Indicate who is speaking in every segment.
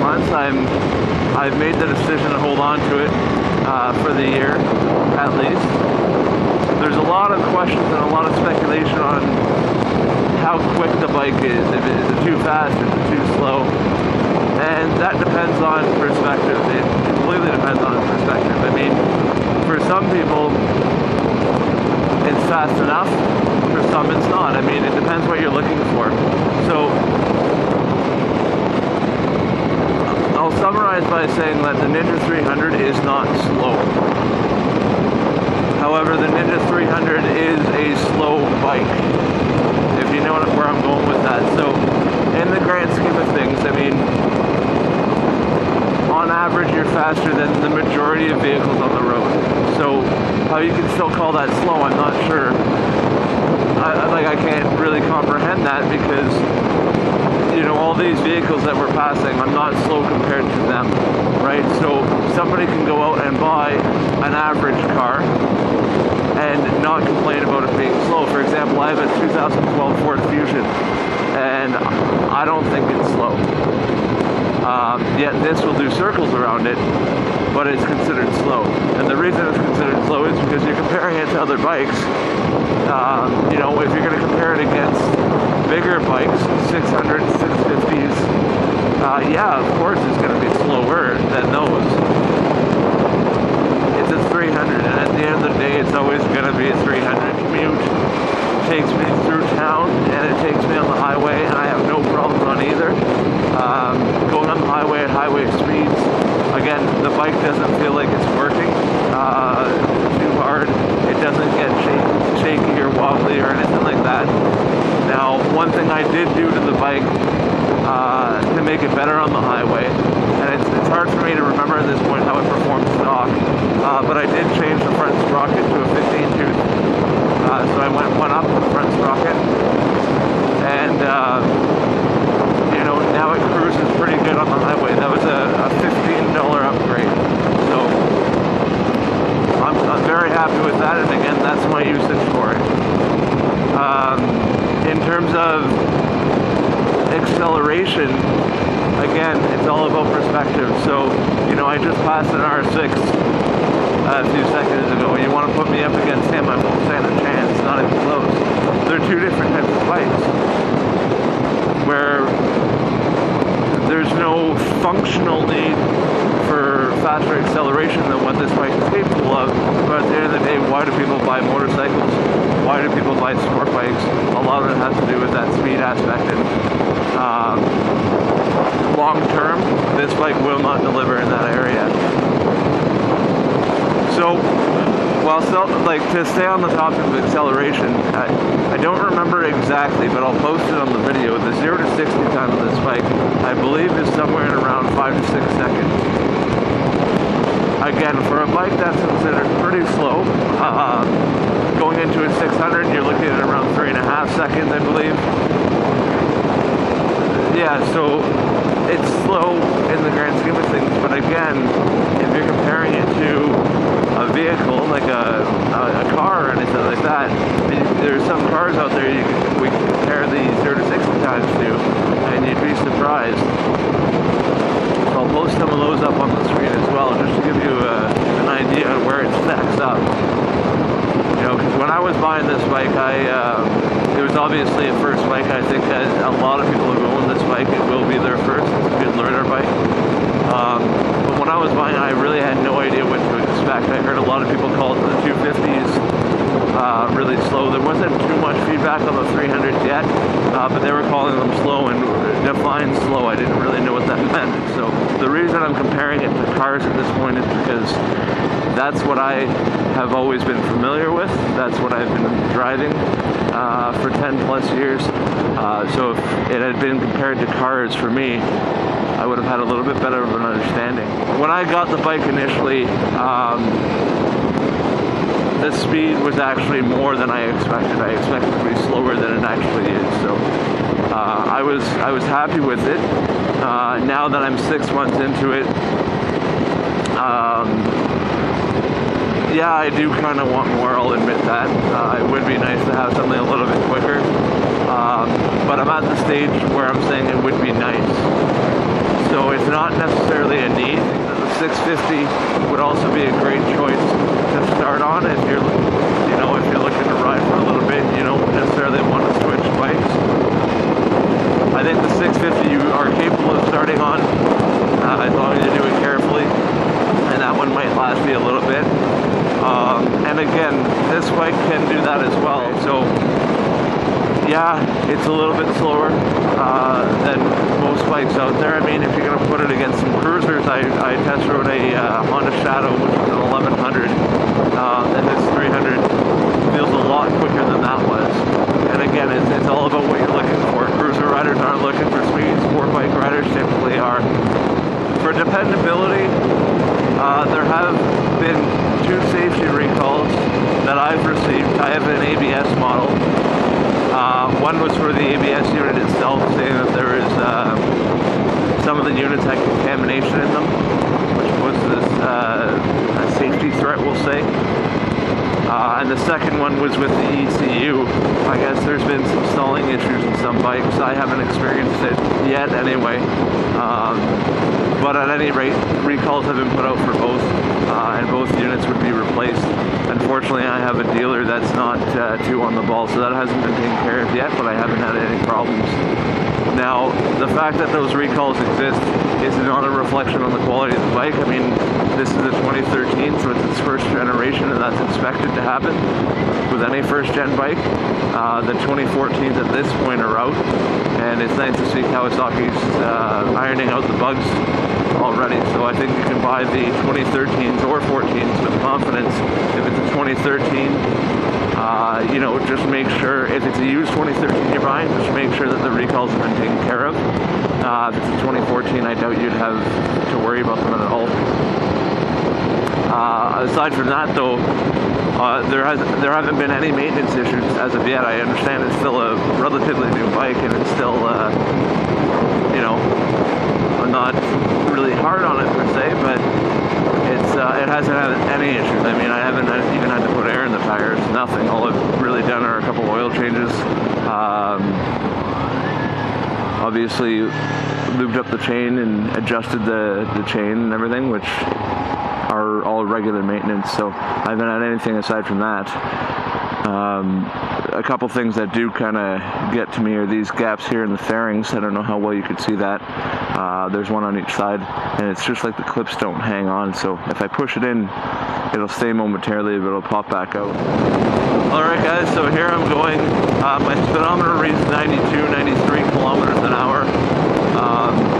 Speaker 1: months, I've made the decision to hold on to it for the year at least. There's a lot of questions and a lot of speculation on how quick the bike is. Is it too fast? Is it too slow? And that depends on perspective. It completely depends on perspective. I mean, for some people, it's fast enough. For some, it's not. I mean, it depends what you're looking for. So, I'll summarize by saying that the Ninja 300 is not slow. However, the Ninja 300 is a slow bike, if you know where I'm going with that. So, in the grand scheme of things, I mean, on average, you're faster than the majority of vehicles on the road. So, how you can still call that slow, I'm not sure. I can't really comprehend that because, you know, all these vehicles that we're passing, I'm not slow compared to them, right? So, somebody can go out and buy an average car and not complain about it being slow. For example, I have a 2012 Ford Fusion, and I don't think it's slow. Yet this will do circles around it, but it's considered slow. And the reason it's considered slow is because you're comparing it to other bikes. You know, if you're going to compare it against bigger bikes, 600s, 650s, yeah, of course it's going to be slower than those. It's a 300, and at the end of the day, it's always going to be a 300 commute. It takes me through town, and it takes me on the highway, and I have no problems on either. Going on the highway at highway speeds, again, the bike doesn't feel like it's working too hard. It doesn't get shaky or wobbly or anything like that. Now, one thing I did do to the bike to make it better on the highway, and it's hard for me to remember at this point how it performed stock, but I did change the front sprocket to a 15 tooth. So I went one up with the front sprocket, and you know, now it cruises pretty good on the highway. That was a $15 upgrade, so I'm very happy with that, and again, that's my usage for it. In terms of acceleration, again, it's all about perspective. So, you know, I just passed an R6 a few seconds ago. You want to put me up against him, I won't stand a chance, not even close. They're two different types of bikes, where there's no functional need for faster acceleration than what this bike is capable of. But at the end of the day, why do people buy motorcycles? Why do people buy sport bikes? A lot of it has to do with that speed aspect, and long term, this bike will not deliver in that area. So, while still, like, to stay on the topic of acceleration, I don't remember exactly, but I'll post it on the video. The 0 to 60 time of this bike, I believe, is somewhere in around 5 to 6 seconds. Again, for a bike that's considered pretty slow, going into a 600, you're looking at around 3.5 seconds, I believe. Yeah, so it's slow in the grand scheme of things, but again, if you're comparing it to a vehicle, like a car or anything like that, there's some cars out there we can compare the 0 to 60 times to, and you'd be surprised. So I'll post some of those up on the screen as well, just to give you an idea of where it stacks up. You know, because when I was buying this bike, it was obviously a first bike. I think that a lot of people who own this bike, it will be their first. It's a good learner bike. But when I was buying it, I really had no idea what to expect. I heard a lot of people call it the 250s really slow. There wasn't too much feedback on the 300s yet, but they were calling them slow and define slow. I didn't really know what that meant. So the reason I'm comparing it to cars at this point is because that's what I have always been familiar with. That's what I've been driving for 10 plus years. So if it had been compared to cars for me, I would have had a little bit better of an understanding. When I got the bike initially, the speed was actually more than I expected. I expected it to be slower than it actually is. So I was happy with it. Now that I'm 6 months into it, yeah, I do kind of want more, I'll admit that. It would be nice to have something a little bit quicker. But I'm at the stage where I'm saying it would be nice. So it's not necessarily a need. The 650 would also be a great choice to start on if you're, if you're looking to ride for a little bit. You don't necessarily want to switch bikes. I think the 650 you are capable of starting on as long as you do it carefully, and that one might last you a little bit. And again, this bike can do that as well. So yeah, it's a little bit slower than most bikes out there. I mean, if you're going to put it against some cruisers, I test rode a Honda Shadow, which was an 1100, and this 300 feels a lot quicker than that was. And again, it's all about what you're looking for. Cruiser riders aren't looking for speed. Sport bike riders typically are. For dependability, there have been 2 safety recalls that I've received. I have an ABS model. One was for the ABS unit itself, saying that there is some of the units had contamination in them, which poses a safety threat, we'll say. And the second one was with the ECU. I guess there's been some stalling issues in some bikes. I haven't experienced it yet anyway. But at any rate, recalls have been put out for both, and both units would be replaced. Unfortunately, I have a dealer that's not too on the ball, so that hasn't been taken care of yet, but I haven't had any problems. Now, the fact that those recalls exist is not a reflection on the quality of the bike. I mean, this is a 2013, so it's its first generation, and that's expected to happen with any first-gen bike. The 2014s at this point are out, and it's nice to see Kawasaki's ironing out the bugs already. So I think you can buy the 2013s or 14s with confidence. If it's a 2013, just make sure, if it's a used 2013 you're buying, just make sure that the recalls have been taken care of. If it's a 2014, I doubt you'd have to worry about them at all. Aside from that, though, there haven't been any maintenance issues as of yet. I understand it's still a relatively new bike, and it's still, I'm not really hard on it per se, but it hasn't had any issues. I mean, I haven't even had to put air in the tires, nothing. All I've really done are a couple oil changes. Obviously, lubed up the chain and adjusted the chain and everything, which are all regular maintenance, so I haven't had anything aside from that. A couple things that do kind of get to me are these gaps here in the fairings. I don't know how well you could see that. There's one on each side, and it's just like the clips don't hang on, so if I push it in, it'll stay momentarily, but it'll pop back out. Alright guys, so here I'm going. My speedometer reads 92, 93 kilometers an hour.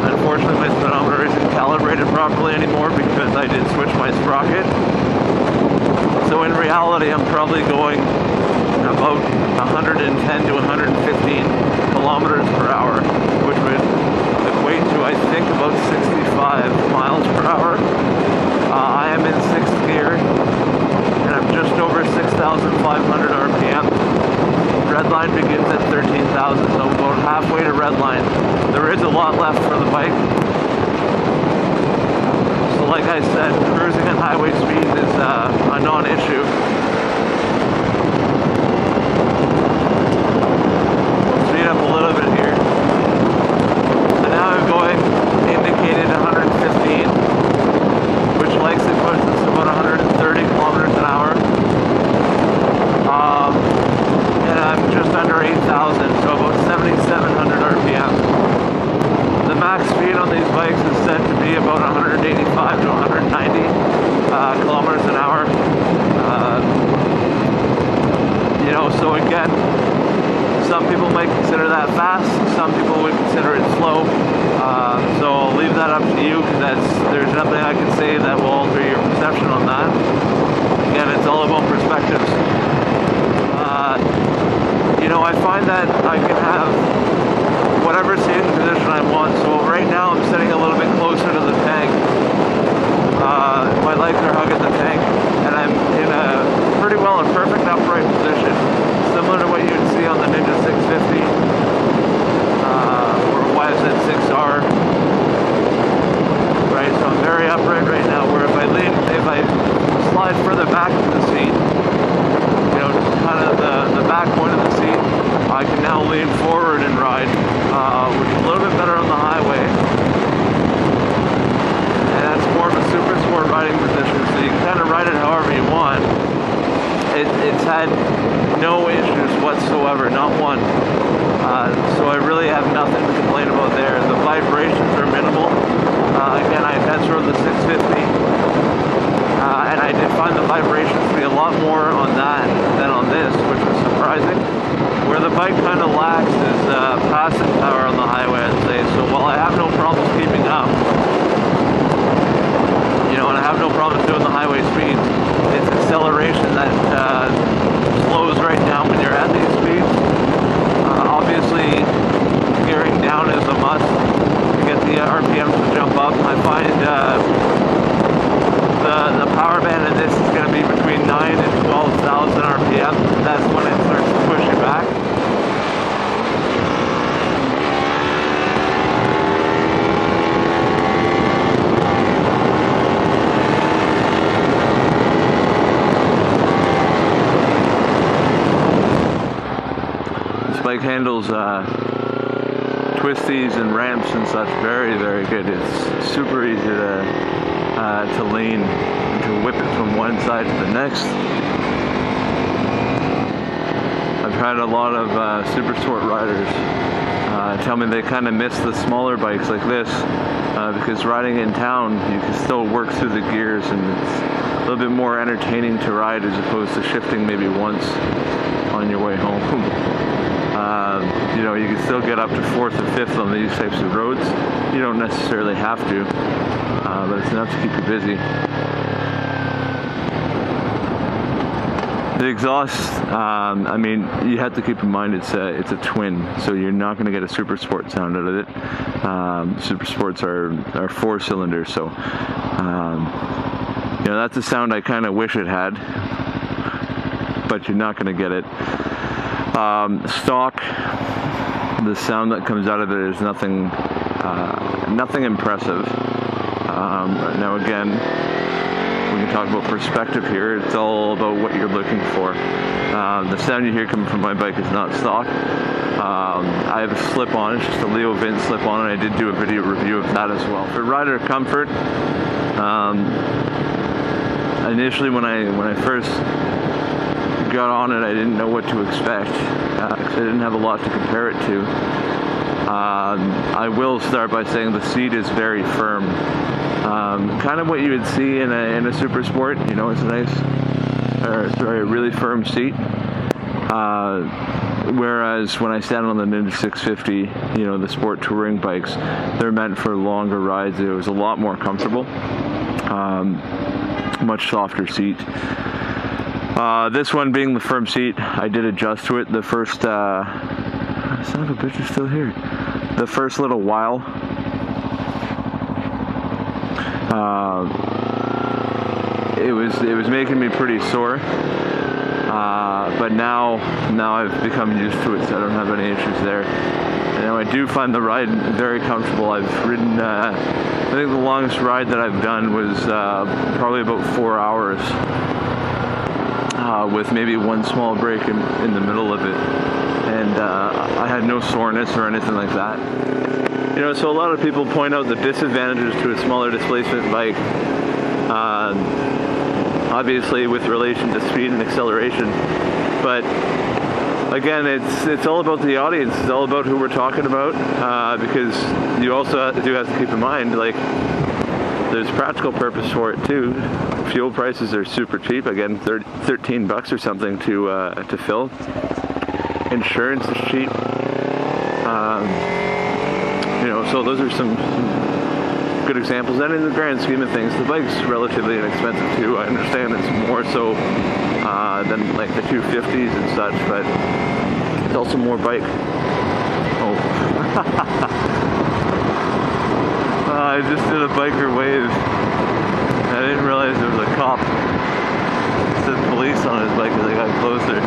Speaker 1: Unfortunately, my speedometer isn't calibrated properly anymore because I did switch my sprocket. So in reality, I'm probably going about 110 to 115 kilometers per hour, which would equate to, I think, about 65 miles per hour. I am in 6th gear, and I'm just over 6,500 RPM. Redline begins at 13,000, so I'm about halfway to redline. There is a lot left for the bike. So like I said, cruising at highway speeds is a non-issue. Speed up a little bit here. And now I'm going indicated 115, which likely puts us to about 130 kilometers an hour. And I'm just under 8,000, so about 7,700 RPM. The max speed on these bikes is set to be about 185 to 190 kilometers an hour. So again, some people might consider that fast, some people would consider it slow. So I'll leave that up to you, because there's nothing I can say that will alter your perception on that. Again, it's all about perspectives. I find that I can have whatever seating position I want. So right now I'm sitting a little bit closer to the tank. My legs are hugging the tank, and I'm in a pretty well a perfect upright position, similar to what you would see on the Ninja 650 or YZ6R. Right, so I'm very upright right now. Where if I slide further back to the seat, kind of the back point of the seat, I can now lean forward and ride, which is a little bit better on the highway. acceleration that slows right down when you're at these speeds. Obviously, gearing down is a must to get the RPMs to jump up. I find the power band in this is going to be between 9 and 12,000 RPM. That's when it starts to push you back. This bike handles twisties and ramps and such very, very good. It's super easy to lean and to whip it from one side to the next. I've had a lot of super sport riders tell me they kind of miss the smaller bikes like this because riding in town you can still work through the gears and it's a little bit more entertaining to ride as opposed to shifting maybe once on your way home. You know, you can still get up to 4th or 5th on these types of roads. You don't necessarily have to, but it's enough to keep you busy. The exhaust, I mean, you have to keep in mind it's a twin, so you're not going to get a super sport sound out of it. Super sports are 4-cylinder, so you know, that's a sound I kind of wish it had, but you're not going to get it. Stock, the sound that comes out of it is nothing impressive. Now again, we can talk about perspective here. It's all about what you're looking for. The sound you hear coming from my bike is not stock. I have a slip-on, it's just a Leo Vince slip-on, and I did do a video review of that as well. For rider comfort, initially when I first got on it, I didn't know what to expect because I didn't have a lot to compare it to. I will start by saying the seat is very firm, kind of what you would see in a super sport. You know, it's a nice, a really firm seat. Whereas when I stand on the Ninja 650, you know, the sport touring bikes, they're meant for longer rides. It was a lot more comfortable, much softer seat. This one being the firm seat, I did adjust to it the first, son of a bitch is still here. The first little while. It was making me pretty sore. But now I've become used to it, so I don't have any issues there. And now I do find the ride very comfortable. I've ridden, I think the longest ride that I've done was probably about 4 hours. With maybe one small break in the middle of it, and I had no soreness or anything like that. You know, so a lot of people point out the disadvantages to a smaller displacement bike, obviously with relation to speed and acceleration, but again, it's all about the audience. It's all about who we're talking about, because you also do have to keep in mind, like, there's practical purpose for it too. Fuel prices are super cheap. Again, $13 or something to fill. Insurance is cheap. You know, so those are some good examples. And in the grand scheme of things, the bike's relatively inexpensive too. I understand it's more so than like the 250s and such, but it's also more bike. Oh. I just did a biker wave. I didn't realize there was a cop. It said police on his bike as I got closer.